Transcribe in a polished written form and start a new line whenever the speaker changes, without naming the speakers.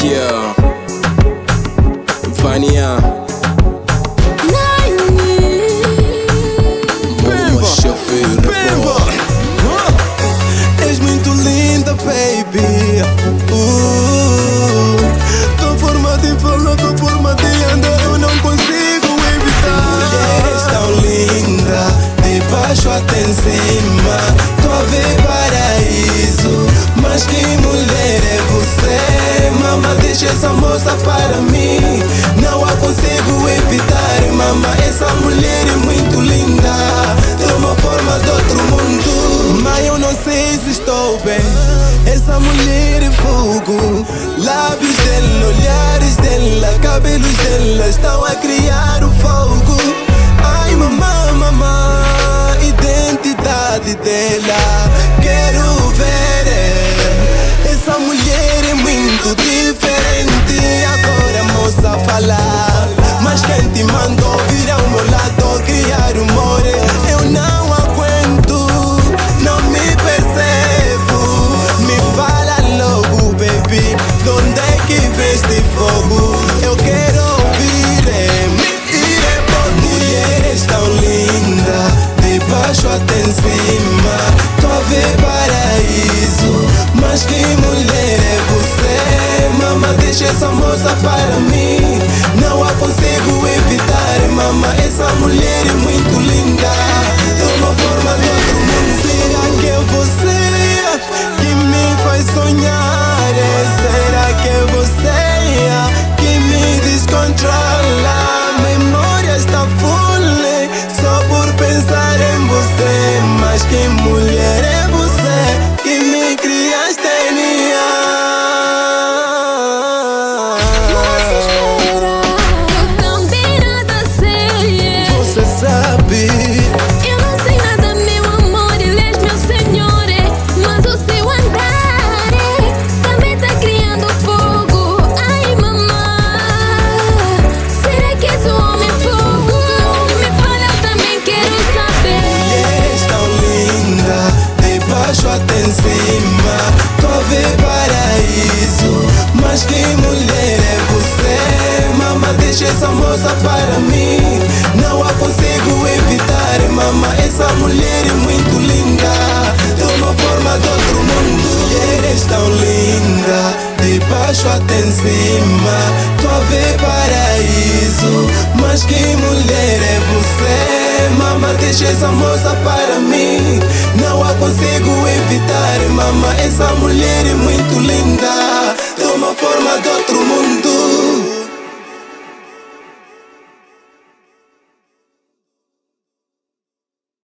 Yeah, Vania.
Bemba, és muito linda, baby. Tua forma de falar, tua forma de andar, eu não consigo evitar. Mulheres tão linda, de baixo até em cima. Tô a ver paraíso, mas que mulher é você? Mama, deixa essa moça para mim. Não a consigo evitar, mama. Essa mulher é muito linda, tem uma forma de outro mundo. Mas eu não sei se estou bem. Essa mulher é fogo. Lábios dela, olhares dela, cabelos dela estão a criar o fogo. Ai, mamã, mamã, identidade dela quero ver. Essa mulher é muito diferente. Agora moça falar, mas quem te mandou vir ao meu lado criar humor? Eu não aguento, não me percebo. Me fala logo, baby, de onde é que vem este fogo? Eu quero ouvir, mulheres tão linda, de baixo até em cima. Tô a ver paraíso, mas que mulher é você? Mama, deixa essa moça para mim. Não a consigo evitar, mama. Essa mulher é muito linda, de uma forma de outro mundo. Será que é você que me faz sonhar? Será que é você que me descontrola? A memória está full só por pensar em você. Mas que mulher é você que me criaste em minha? Você sabe,
eu não sei nada, meu amor, ele és meu senhor, mas o seu andar também tá criando fogo. Ai, mamãe, será que és um homem fogo? Me fala, eu também quero saber.
mulheres tão linda, de baixo até em cima. Tô a ver paraíso, mas que mulher é você? Mama, deixa essa moça para mim. Não a consigo evitar, mama. Essa mulher é muito linda, de uma forma de outro mundo. Mulheres tão linda, de baixo até em cima. Tô a ver paraíso, mas que mulher é você? Mama, deixa essa moça para mim. Não a consigo evitar, mama. Essa mulher é muito linda.